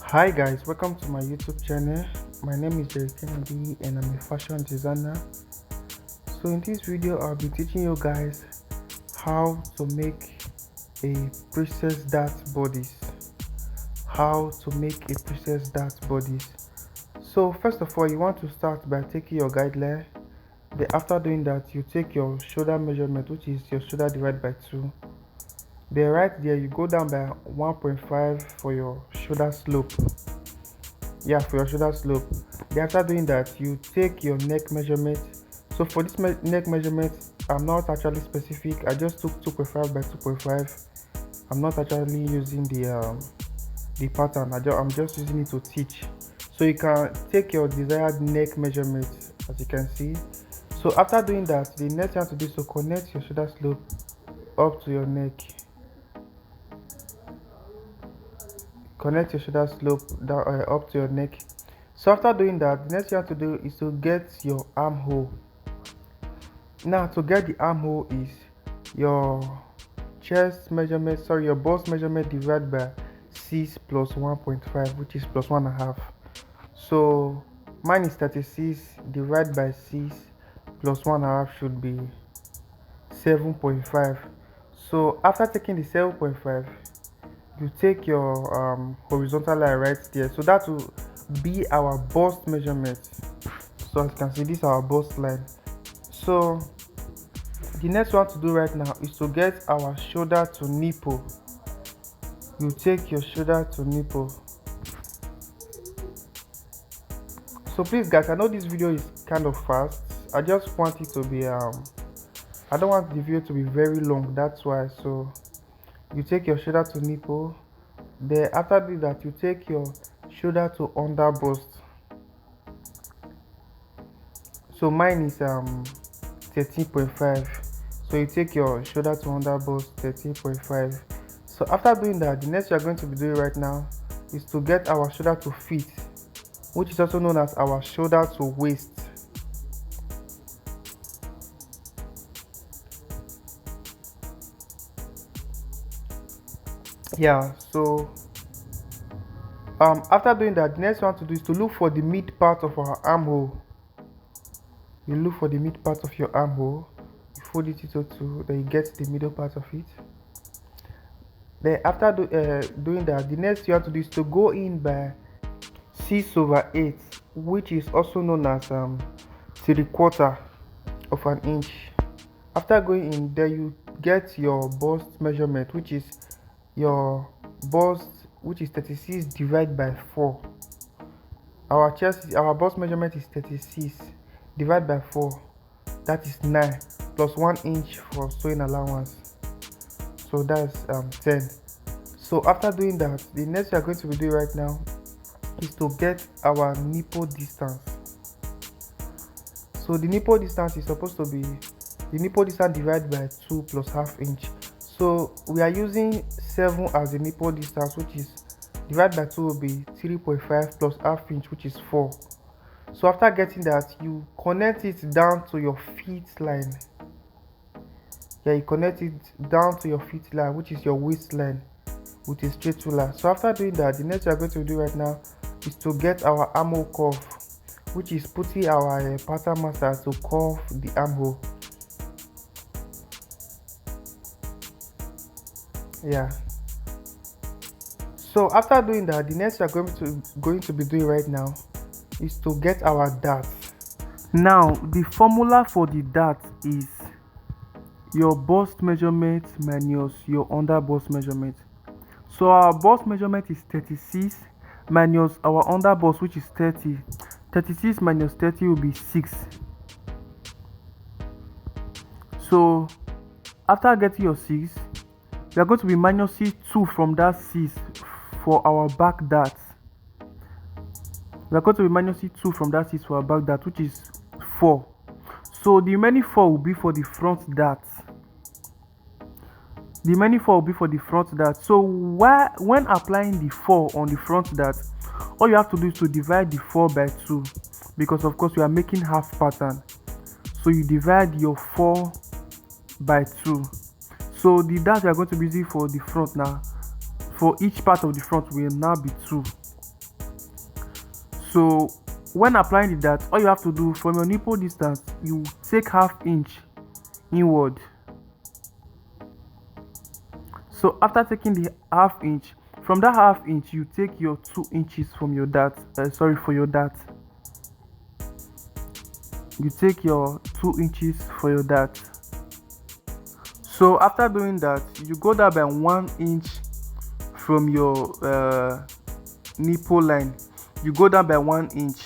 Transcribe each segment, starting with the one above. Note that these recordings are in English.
Hi guys, welcome to my YouTube channel. My name is Jerry Kennedy and I'm a fashion designer. So in this video I'll be teaching you guys how to make a princess dart bodies. So first of all, you want to start by taking your guideline. Then after doing that, you take your shoulder measurement, which is your shoulder divided by 2. Then right there you go down by 1.5 for your shoulder slope. For your shoulder slope. Then after doing that, you take your neck measurement. So for this neck measurement, I'm not actually specific. I just took 2.5 by 2.5. I'm not actually using the pattern. I'm just using it to teach. So you can take your desired neck measurement, as you can see. So after doing that, the next thing you have to do is to connect your shoulder slope up to your neck. Connect your shoulder slope down up to your neck. So after doing that, the next thing you have to do is to get your armhole. Now to get the armhole is your chest measurement, your bust measurement divided by 6 plus 1.5, which is plus 1.5. So mine is 36 divided by 6 plus 1.5 should be 7.5. So after taking the 7.5, you take your horizontal line right there. So that will be our bust measurement. So as you can see, this is our bust line. So the next one to do right now is to get our shoulder to nipple. You take your shoulder to nipple. So please guys, I know this video is kind of fast. I just want it to be I don't want the video to be very long, that's why. So you take your shoulder to nipple. Then after doing that, you take your shoulder to under bust. So mine is 13.5. So you take your shoulder to under bust 13.5. So after doing that, the next we are going to be doing right now is to get our shoulder to feet, which is also known as our shoulder to waist. So after doing that, the next one to do is to look for the mid part of our armhole. You look for the mid part of your armhole, you fold it into 2, then you get the middle part of it. Then after doing that, the next you have to do is to go in by 6/8, which is also known as 3/4 of an inch. After going in there, you get your bust measurement, which is your bust, which is 36 divided by 4. Our bust measurement is 36 divided by 4, that is 9, plus 1 inch for sewing allowance, so that's 10. So after doing that, the next we are going to be doing right now is to get our nipple distance. So the nipple distance is supposed to be the nipple distance divided by 2 plus half inch. So we are using 7 as the nipple distance, which is divided by 2 will be 3.5 plus half inch, which is 4. So after getting that, you connect it down to your feet line. You connect it down to your feet line, which is your waistline, with a straight ruler. So after doing that, the next we are going to do right now is to get our armhole curve, which is putting our pattern master to curve the armhole. So after doing that, the next we are going to be doing right now is to get our dart. Now the formula for the dart is your bust measurement minus your under bust measurement. So our bust measurement is 36 minus our under bust, which is 30. 36 minus 30 will be 6. So after getting your 6, we are going to be minusing 2 from that 6 for our back dart. We are going to be minusing 2 from that 6 for our back dart, which is 4. So the remaining 4 will be for the front dart. So when applying the 4 on the front dart, all you have to do is to divide the 4 by 2, because of course we are making half pattern. So you divide your 4 by 2. So the dart we are going to be using for the front now, for each part of the front will now be 2. So when applying the dart, all you have to do from your nipple distance, you take half inch inward. So after taking the half inch, from that half inch you take your 2 inches from your dart, for your dart. You take your 2 inches for your dart. So after doing that, you go down by 1 inch from your nipple line. You go down by 1 inch.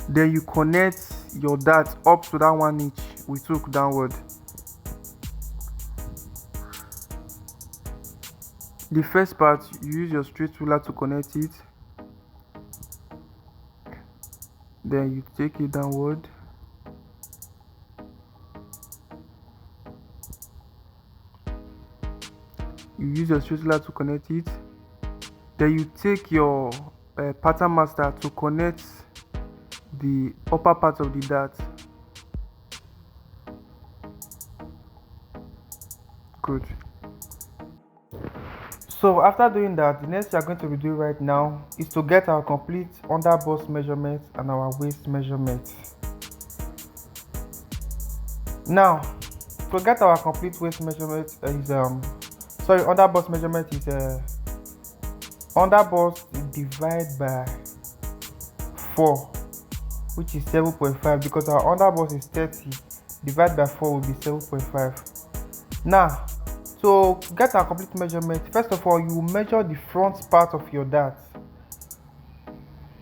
Then you connect your dart up to that 1 inch we took downward. The first part, you use your straight ruler to connect it. Then you take it downward. You use your straight ruler to connect it. Then you take your pattern master to connect the upper part of the dart. Good. So after doing that, the next we are going to be doing right now is to get our complete underbust measurement and our waist measurement. Now, to get our complete waist measurement is underbust measurement is underbust divided by 4, which is 7.5, because our underbust is 30, divided by 4 will be 7.5. Now, to get our complete measurement, first of all, you measure the front part of your dart.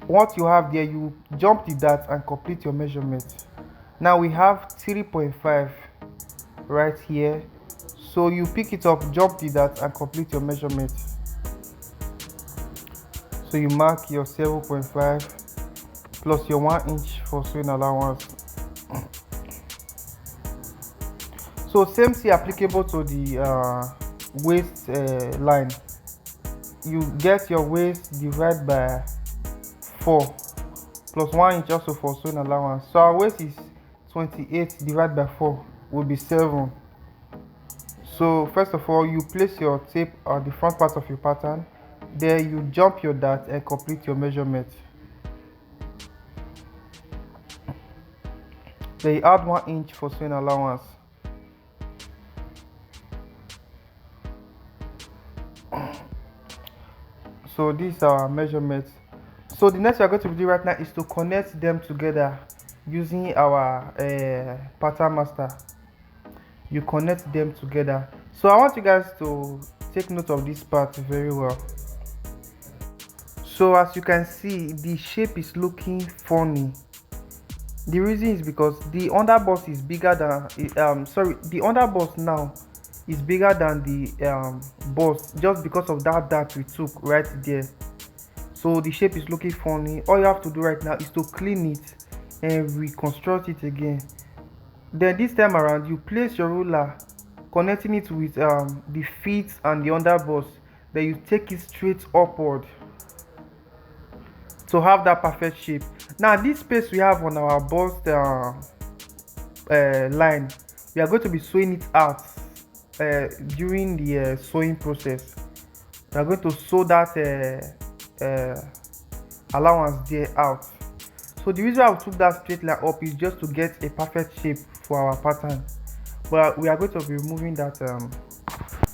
What you have there, you jump the dart and complete your measurement. Now we have 3.5 right here, so you pick it up, jump the dart and complete your measurement. So you mark your 7.5 plus your 1 inch for sewing allowance. So same thing applicable to the waist line. You get your waist divided by 4 plus 1 inch also for sewing allowance. So our waist is 28 divided by 4 will be 7. So first of all, you place your tape on the front part of your pattern. Then you jump your dart and complete your measurement. Then you add 1 inch for sewing allowance. So this is our measurement. So the next we are going to do right now is to connect them together using our pattern master. You connect them together. So I want you guys to take note of this part very well. So as you can see, the shape is looking funny. The reason is because the underbust is bigger than the underbust now is bigger than the bust, just because of that dart we took right there. So the shape is looking funny. All you have to do right now is to clean it and reconstruct it again. Then this time around, you place your ruler connecting it with the feet and the underbust. Then you take it straight upward to have that perfect shape. Now this space we have on our bust line, we are going to be sewing it out during the sewing process. We are going to sew that allowance there out. So the reason I took that straight line up is just to get a perfect shape for our pattern, but we are going to be removing that.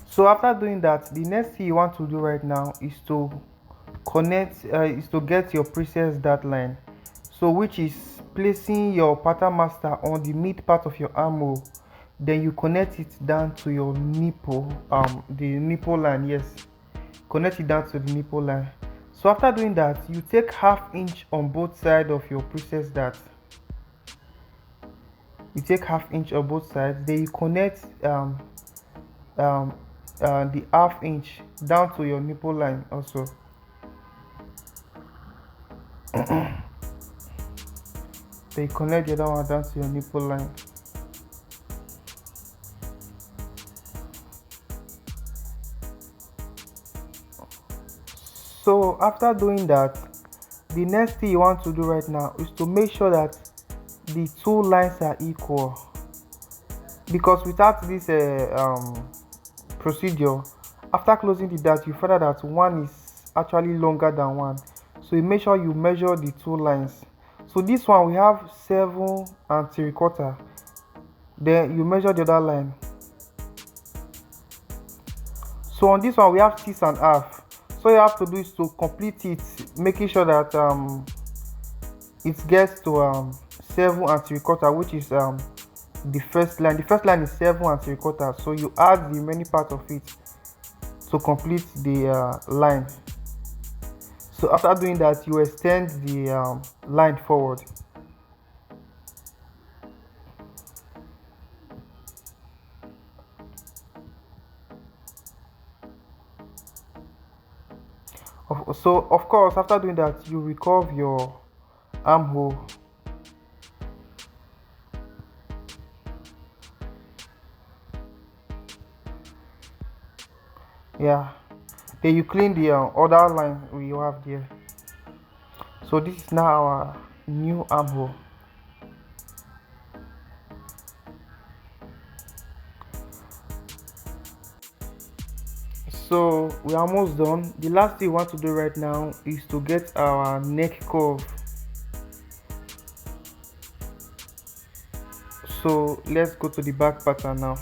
So after doing that, the next thing you want to do right now is to connect is to get your preset dart line, so which is placing your pattern master on the mid part of your armhole. Then you connect it down to your nipple, the nipple line. Yes, connect it down to the nipple line. So after doing that, you take half inch on both sides of your preset dart. You take half inch on both sides. Then you connect the half inch down to your nipple line also. Then you connect the other one down to your nipple line. So after doing that, the next thing you want to do right now is to make sure that the two lines are equal, because without this procedure, after closing the dart, you find out that one is actually longer than one. So you make sure you measure the two lines. So this one we have 7 and 3/4. Then you measure the other line. So on this one we have 6.5. So you have to do is to complete it, making sure that it gets to 7 and 3/4, which is the first line. The first line is 7 and 3/4. So you add the remaining part of it to complete the line. So after doing that, you extend the line forward. So of course, after doing that, you recurve your armhole. Yeah. Then you clean the other line we have there. So this is now our new armhole. So we're almost done. The last thing we want to do right now is to get our neck curve. So let's go to the back pattern now.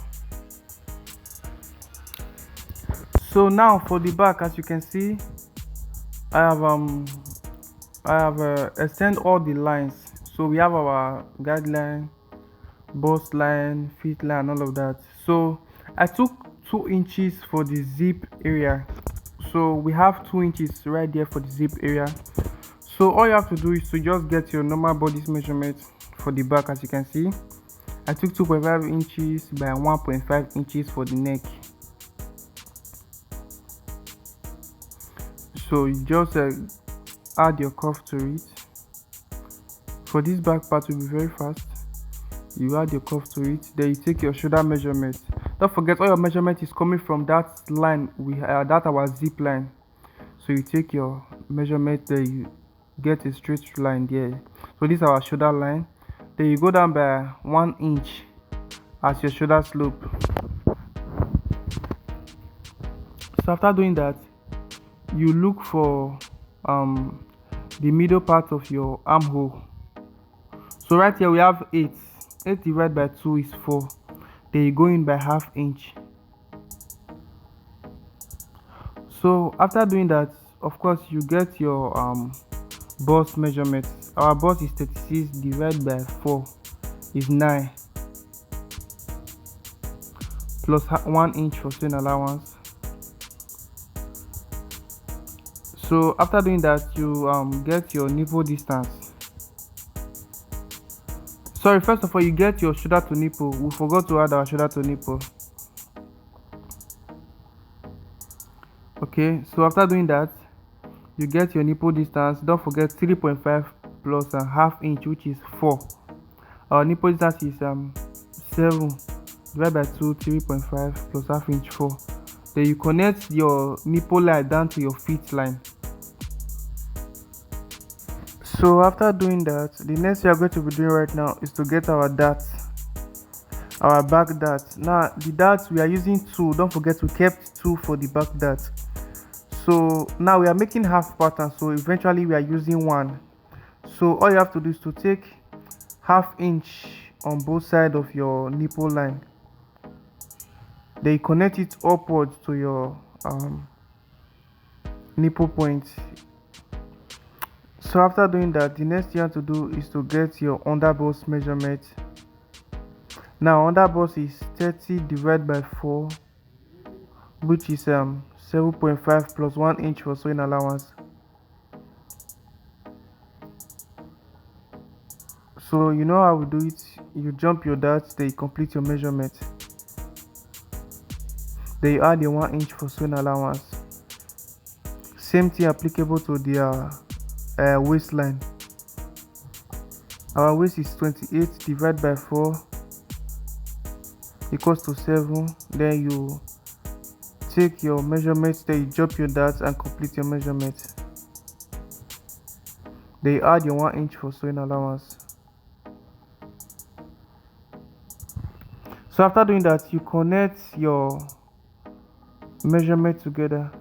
So now for the back, as you can see, I have extend all the lines. So we have our guideline, bust line, feet line, all of that. So I took 2 inches for the zip area. So we have 2 inches right there for the zip area. So all you have to do is to just get your normal body measurement for the back. As you can see, I took 2.5 inches by 1.5 inches for the neck. So you just add your curve to it. For this back part will be very fast. You add your curve to it, then you take your shoulder measurement. Don't forget, all your measurement is coming from that line that our zip line. So you take your measurement, then you get a straight line there. So this is our shoulder line. Then you go down by 1 inch as your shoulder slope. So after doing that, you look for the middle part of your armhole. So right here we have 8. 8 divided by 2 is 4. Then you go in by ½ inch. So after doing that, of course, you get your bust measurement. Our bust is 36 divided by 4 is 9, plus 1 inch for sewing allowance. So after doing that, you get your nipple distance. Sorry, first of all, you get your shoulder to nipple. We forgot to add our shoulder to nipple. Okay, so after doing that, you get your nipple distance. Don't forget 3.5 plus a ½ inch, which is 4. Our nipple distance is 7 divided by 2, 3.5 plus ½ inch, 4. Then you connect your nipple line down to your feet line. So after doing that, the next thing we are going to be doing right now is to get our dart, our back dart. Now the darts we are using 2. Don't forget we kept 2 for the back dart. So now we are making half pattern, so eventually we are using 1. So all you have to do is to take ½ inch on both sides of your nipple line. Then you connect it upwards to your nipple point. So after doing that, the next thing you have to do is to get your under bust measurement. Now under bust is 30 divided by 4, which is 7.5 plus 1 inch for sewing allowance. So you know how we do it. You jump your darts, then you complete your measurement. Then you add your 1 inch for sewing allowance. Same thing applicable to the waistline. Our waist is 28 divided by 4 equals to 7. Then you take your measurement, then you jump your darts and complete your measurement. Then you add your 1 inch for sewing allowance. So after doing that, you connect your measurement together.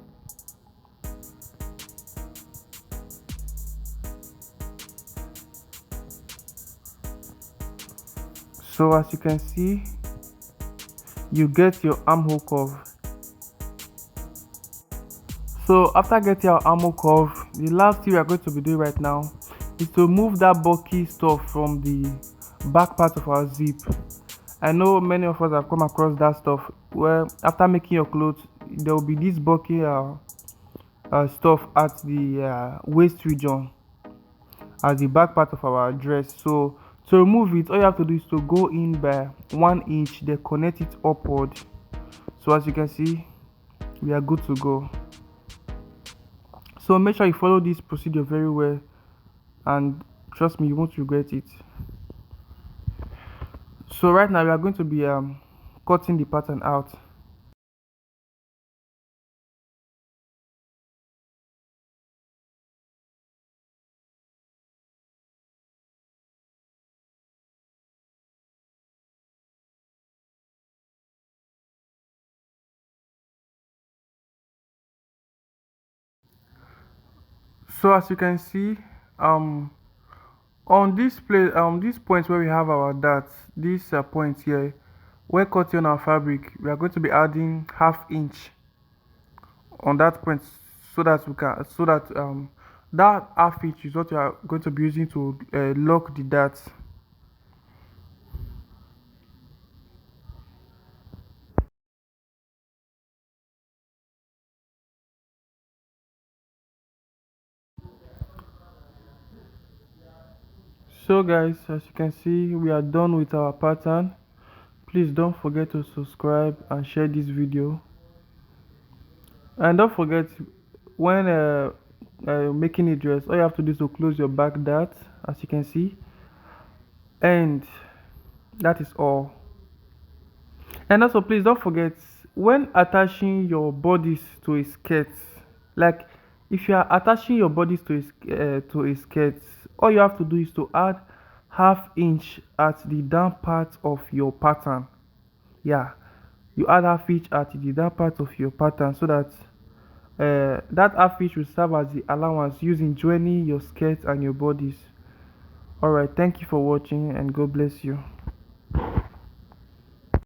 So as you can see, you get your armhole curve. So after getting our armhole curve, the last thing we are going to be doing right now is to remove that bulky stuff from the back part of our zip. I know many of us have come across that stuff where after making your clothes, there will be this bulky stuff at the waist region, at the back part of our dress. So to remove it, all you have to do is to go in by 1 inch, then connect it upward. So as you can see, we are good to go. So make sure you follow this procedure very well, and trust me, you won't regret it. So right now we are going to be cutting the pattern out. So as you can see, on this place, this point where we have our dart, this point here, when cutting on our fabric, we are going to be adding 1/2 inch on that point, so that we can, so that that 1/2 inch is what we are going to be using to lock the dart. So guys, as you can see, we are done with our pattern. Please don't forget to subscribe and share this video, and don't forget, when making a dress, all you have to do is to close your back dart, as you can see, and that is all. And also, please don't forget, when attaching your bodies to a skirt, like if you are attaching your bodies to a skirt, all you have to do is to add 1/2 inch at the down part of your pattern. Yeah, you add 1/2 inch at the down part of your pattern, so that that 1/2 inch will serve as the allowance using joining your skirt and your bodies. All right, thank you for watching, and God bless you.